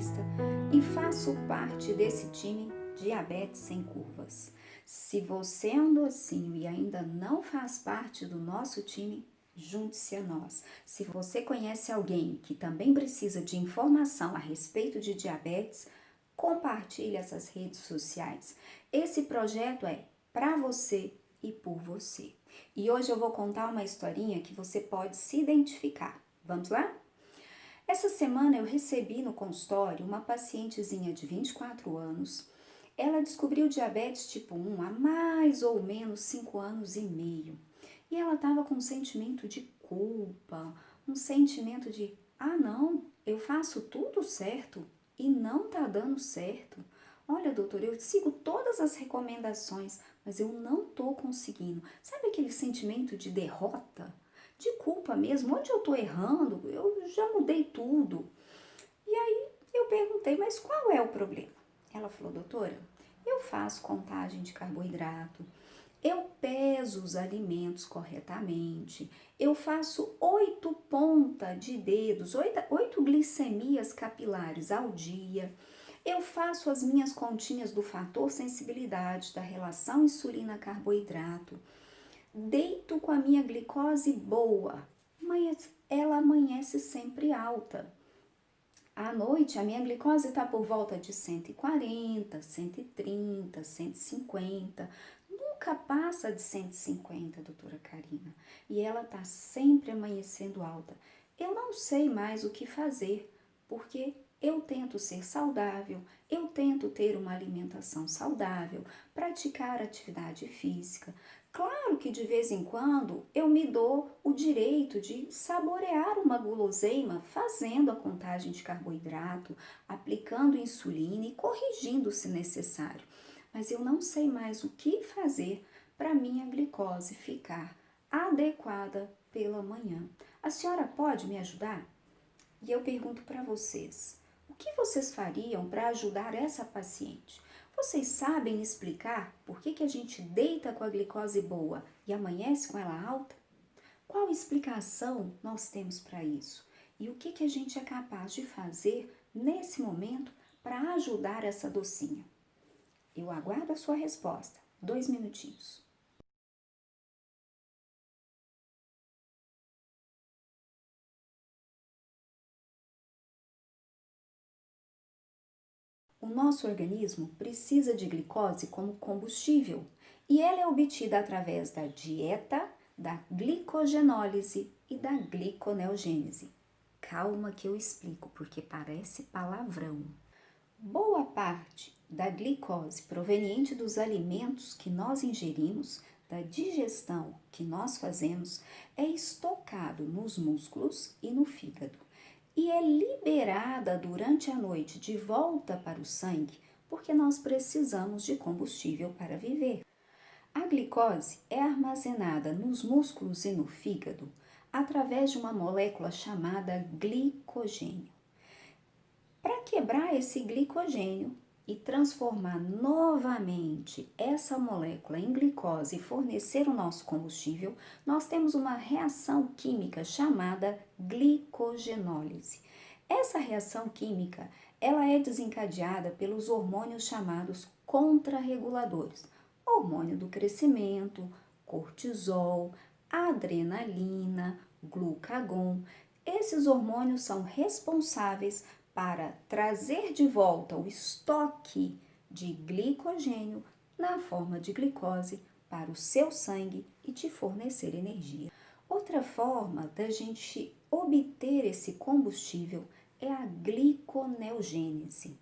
diabetista e faço parte desse time Diabetes Sem Curvas. Se você é um docinho e ainda não faz parte do nosso time, junte-se a nós. Se você conhece alguém que também precisa de informação a respeito de diabetes, compartilhe essas redes sociais. Esse projeto é para você e por você. E hoje eu vou contar uma historinha que você pode se identificar. Vamos lá? Essa semana eu recebi no consultório uma pacientezinha de 24 anos. Ela descobriu diabetes tipo 1 há mais ou menos 5 anos e meio. E ela estava com um sentimento de culpa, um sentimento de, não, eu faço tudo certo e não tá dando certo. Olha, doutor, eu sigo todas as recomendações, mas eu não tô conseguindo. Sabe aquele sentimento de derrota? De culpa mesmo, onde eu tô errando, eu já mudei tudo. E aí eu perguntei, mas qual é o problema? Ela falou, doutora, eu faço contagem de carboidrato, eu peso os alimentos corretamente, eu faço 8 pontas de dedos, 8 glicemias capilares ao dia, eu faço as minhas continhas do fator sensibilidade, da relação insulina-carboidrato, deito com a minha glicose boa, mas ela amanhece sempre alta. À noite, a minha glicose está por volta de 140, 130, 150. Nunca passa de 150, doutora Karina. E ela está sempre amanhecendo alta. Eu não sei mais o que fazer, porque eu tento ser saudável, eu tento ter uma alimentação saudável, praticar atividade física. Claro que de vez em quando eu me dou o direito de saborear uma guloseima fazendo a contagem de carboidrato, aplicando insulina e corrigindo se necessário. Mas eu não sei mais o que fazer para minha glicose ficar adequada pela manhã. A senhora pode me ajudar? E eu pergunto para vocês, o que vocês fariam para ajudar essa paciente? Vocês sabem explicar por que a gente deita com a glicose boa e amanhece com ela alta? Qual explicação nós temos para isso? E o que a gente é capaz de fazer nesse momento para ajudar essa docinha? Eu aguardo a sua resposta. 2 minutinhos. O nosso organismo precisa de glicose como combustível e ela é obtida através da dieta, da glicogenólise e da gliconeogênese. Calma que eu explico, porque parece palavrão. Boa parte da glicose proveniente dos alimentos que nós ingerimos, da digestão que nós fazemos, é estocado nos músculos e no fígado e é liberada durante a noite de volta para o sangue, porque nós precisamos de combustível para viver. A glicose é armazenada nos músculos e no fígado através de uma molécula chamada glicogênio. Para quebrar esse glicogênio e transformar novamente essa molécula em glicose e fornecer o nosso combustível, nós temos uma reação química chamada glicogenólise. Essa reação química, ela é desencadeada pelos hormônios chamados contrarreguladores, hormônio do crescimento, cortisol, adrenalina, glucagon. Esses hormônios são responsáveis para trazer de volta o estoque de glicogênio na forma de glicose para o seu sangue e te fornecer energia. Outra forma da gente obter esse combustível é a gliconeogênese,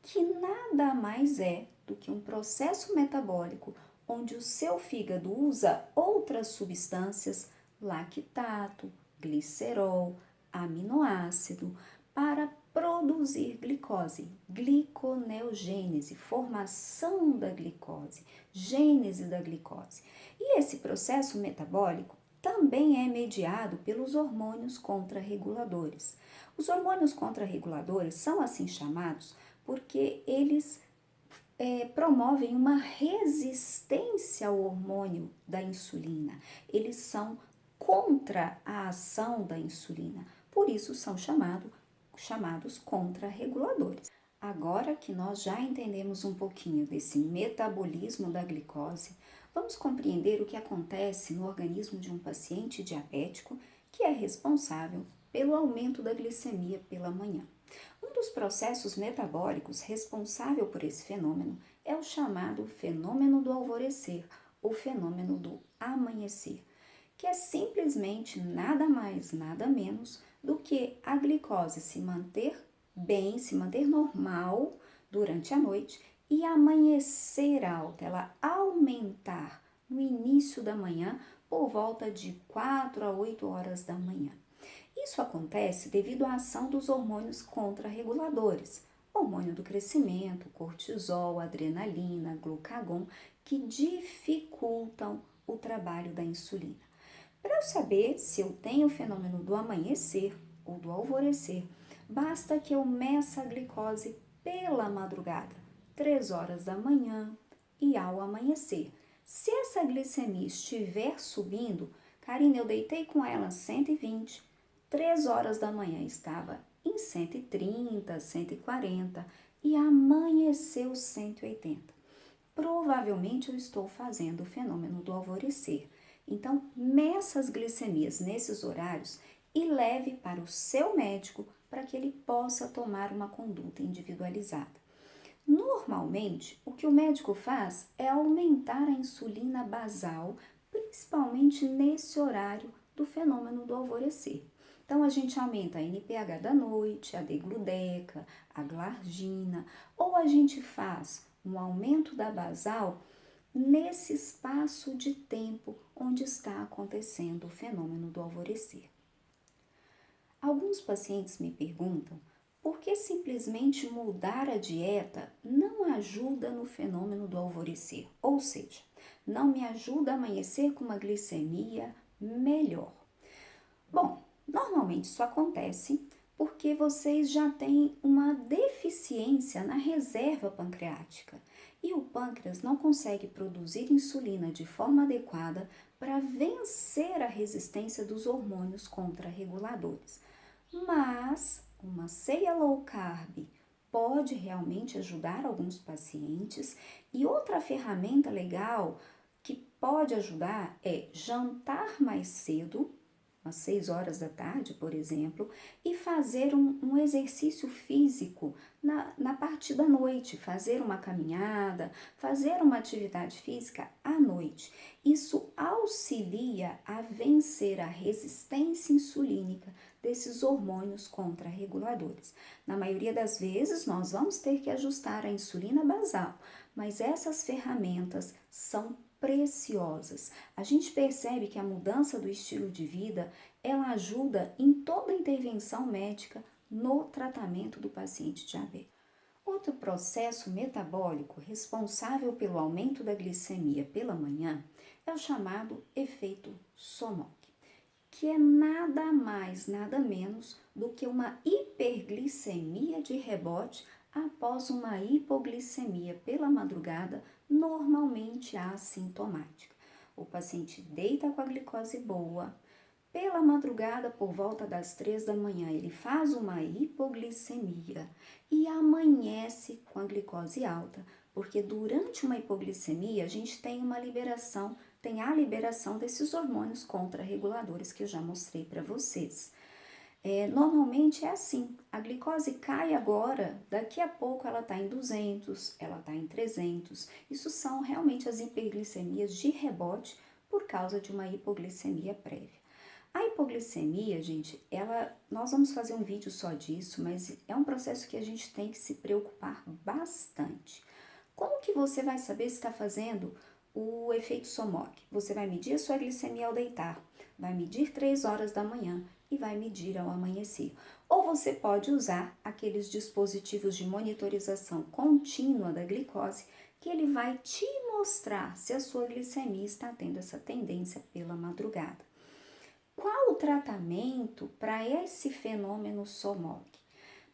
que nada mais é do que um processo metabólico onde o seu fígado usa outras substâncias, lactato, glicerol, aminoácido, para produzir glicose, gliconeogênese, formação da glicose, gênese da glicose. E esse processo metabólico também é mediado pelos hormônios contrarreguladores. Os hormônios contrarreguladores são assim chamados porque eles promovem uma resistência ao hormônio da insulina. Eles são contra a ação da insulina, por isso são chamados contrarreguladores. Agora que nós já entendemos um pouquinho desse metabolismo da glicose, vamos compreender o que acontece no organismo de um paciente diabético que é responsável pelo aumento da glicemia pela manhã. Um dos processos metabólicos responsável por esse fenômeno é o chamado fenômeno do alvorecer ou fenômeno do amanhecer, que é simplesmente nada mais, nada menos do que a glicose se manter bem, se manter normal durante a noite e amanhecer alta, ela aumentar no início da manhã por volta de 4 a 8 horas da manhã. Isso acontece devido à ação dos hormônios contrarreguladores, hormônio do crescimento, cortisol, adrenalina, glucagon, que dificultam o trabalho da insulina. Para eu saber se eu tenho o fenômeno do amanhecer ou do alvorecer, basta que eu meça a glicose pela madrugada, 3 horas da manhã e ao amanhecer. Se essa glicemia estiver subindo, Karina, eu deitei com ela 120, 3 horas da manhã estava em 130, 140 e amanheceu 180. Provavelmente eu estou fazendo o fenômeno do alvorecer. Então, meça as glicemias nesses horários e leve para o seu médico para que ele possa tomar uma conduta individualizada. Normalmente, o que o médico faz é aumentar a insulina basal, principalmente nesse horário do fenômeno do alvorecer. Então, a gente aumenta a NPH da noite, a degludeca, a glargina, ou a gente faz um aumento da basal nesse espaço de tempo onde está acontecendo o fenômeno do alvorecer. Alguns pacientes me perguntam por que simplesmente mudar a dieta não ajuda no fenômeno do alvorecer, ou seja, não me ajuda a amanhecer com uma glicemia melhor. Bom, normalmente isso acontece porque vocês já têm uma deficiência na reserva pancreática e o pâncreas não consegue produzir insulina de forma adequada para vencer a resistência dos hormônios contrarreguladores. Mas uma ceia low carb pode realmente ajudar alguns pacientes e outra ferramenta legal que pode ajudar é jantar mais cedo, às 6 horas da tarde, por exemplo, e fazer um exercício físico na parte da noite, fazer uma caminhada, fazer uma atividade física à noite. Isso auxilia a vencer a resistência insulínica desses hormônios contrarreguladores. Na maioria das vezes, nós vamos ter que ajustar a insulina basal, mas essas ferramentas são preciosas. A gente percebe que a mudança do estilo de vida, ela ajuda em toda a intervenção médica no tratamento do paciente diabético. Outro processo metabólico responsável pelo aumento da glicemia pela manhã é o chamado efeito SOMOC, que é nada mais, nada menos do que uma hiperglicemia de rebote após uma hipoglicemia pela madrugada, normalmente assintomática. O paciente deita com a glicose boa, pela madrugada, por volta das 3 da manhã, ele faz uma hipoglicemia e amanhece com a glicose alta, porque durante uma hipoglicemia a gente tem a liberação desses hormônios contrarreguladores que eu já mostrei para vocês. Normalmente é assim, a glicose cai agora, daqui a pouco ela está em 200, ela está em 300. Isso são realmente as hiperglicemias de rebote por causa de uma hipoglicemia prévia. A hipoglicemia, gente, nós vamos fazer um vídeo só disso, mas é um processo que a gente tem que se preocupar bastante. Como que você vai saber se está fazendo o efeito SOMOC? Você vai medir a sua glicemia ao deitar, vai medir 3 horas da manhã e vai medir ao amanhecer. Ou você pode usar aqueles dispositivos de monitorização contínua da glicose, que ele vai te mostrar se a sua glicemia está tendo essa tendência pela madrugada. Qual o tratamento para esse fenômeno SOMOC?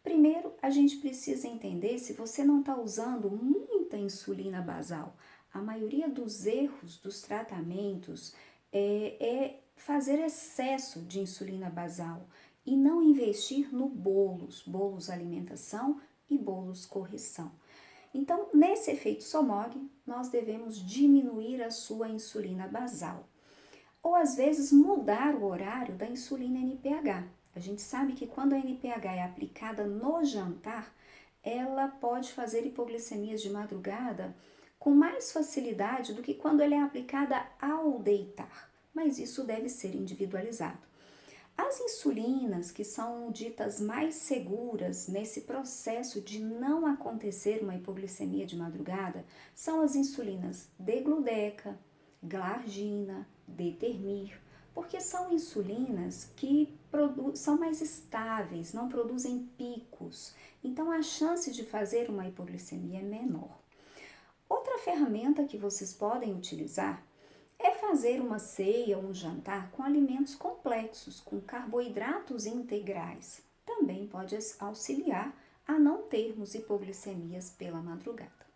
Primeiro, a gente precisa entender se você não está usando muita insulina basal. A maioria dos erros dos tratamentos é fazer excesso de insulina basal. e não investir no bolos alimentação e bolos correção. Então, nesse efeito SOMOG, nós devemos diminuir a sua insulina basal. Ou às vezes mudar o horário da insulina NPH. A gente sabe que quando a NPH é aplicada no jantar, ela pode fazer hipoglicemias de madrugada com mais facilidade do que quando ela é aplicada ao deitar, mas isso deve ser individualizado. As insulinas, que são ditas mais seguras nesse processo de não acontecer uma hipoglicemia de madrugada, são as insulinas Degludeca, Glargina, Determir, porque são insulinas que são mais estáveis, não produzem picos, então a chance de fazer uma hipoglicemia é menor. Outra ferramenta que vocês podem utilizar é fazer uma ceia ou um jantar com alimentos complexos, com carboidratos integrais. Também pode auxiliar a não termos hipoglicemias pela madrugada.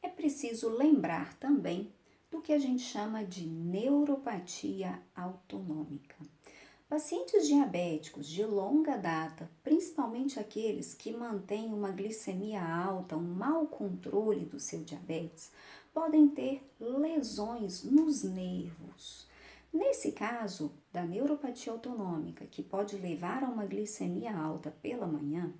É preciso lembrar também do que a gente chama de neuropatia autonômica. Pacientes diabéticos de longa data, principalmente aqueles que mantêm uma glicemia alta, um mau controle do seu diabetes, podem ter lesões nos nervos. Nesse caso da neuropatia autonômica, que pode levar a uma glicemia alta pela manhã,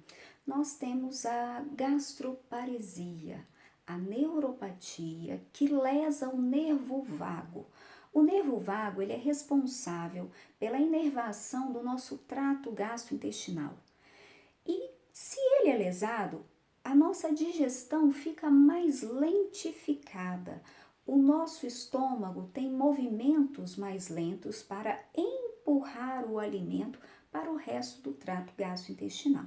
nós temos a gastroparesia, a neuropatia que lesa o nervo vago. O nervo vago ele é responsável pela inervação do nosso trato gastrointestinal. E se ele é lesado, a nossa digestão fica mais lentificada. O nosso estômago tem movimentos mais lentos para empurrar o alimento para o resto do trato gastrointestinal.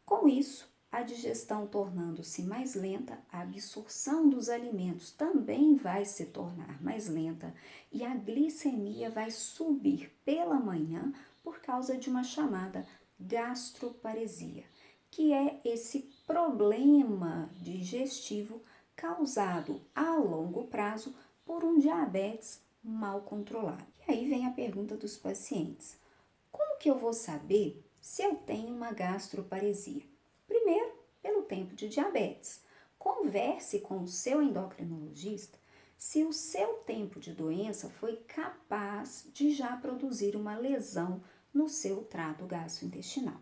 Com isso, a digestão tornando-se mais lenta, a absorção dos alimentos também vai se tornar mais lenta e a glicemia vai subir pela manhã por causa de uma chamada gastroparesia, que é esse problema digestivo causado a longo prazo por um diabetes mal controlado. E aí vem a pergunta dos pacientes: como que eu vou saber se eu tenho uma gastroparesia? Primeiro, pelo tempo de diabetes. Converse com o seu endocrinologista se o seu tempo de doença foi capaz de já produzir uma lesão no seu trato gastrointestinal.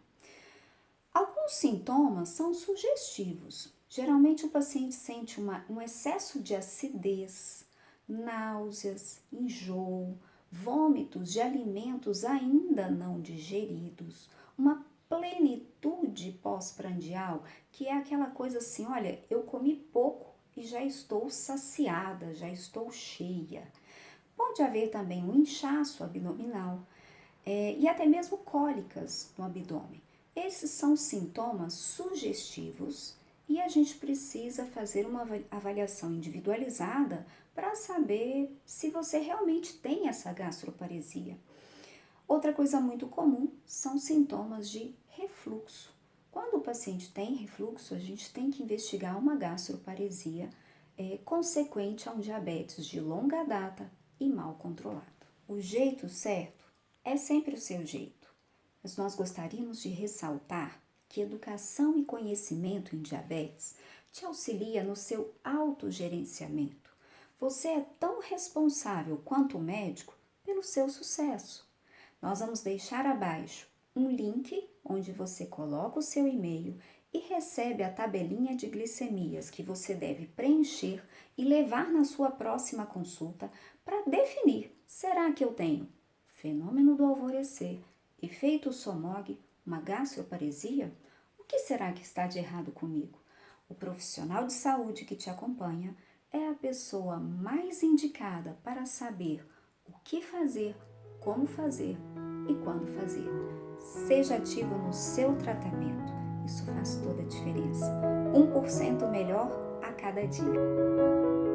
Alguns sintomas são sugestivos. Geralmente o paciente sente um excesso de acidez, náuseas, enjoo, vômitos de alimentos ainda não digeridos, uma plenitude pós-prandial, que é aquela coisa assim, olha, eu comi pouco e já estou saciada, já estou cheia. Pode haver também um inchaço abdominal e até mesmo cólicas no abdômen. Esses são sintomas sugestivos e a gente precisa fazer uma avaliação individualizada para saber se você realmente tem essa gastroparesia. Outra coisa muito comum são sintomas de refluxo. Quando o paciente tem refluxo, a gente tem que investigar uma gastroparesia consequente a um diabetes de longa data e mal controlado. O jeito certo é sempre o seu jeito, mas nós gostaríamos de ressaltar que educação e conhecimento em diabetes te auxilia no seu autogerenciamento. Você é tão responsável quanto o médico pelo seu sucesso. Nós vamos deixar abaixo um link onde você coloca o seu e-mail e recebe a tabelinha de glicemias que você deve preencher e levar na sua próxima consulta para definir: será que eu tenho fenômeno do alvorecer, efeito SOMOG, uma gastroparesia? O que será que está de errado comigo? O profissional de saúde que te acompanha é a pessoa mais indicada para saber o que fazer, como fazer e quando fazer. Seja ativo no seu tratamento. Isso faz toda a diferença. 1% melhor a cada dia.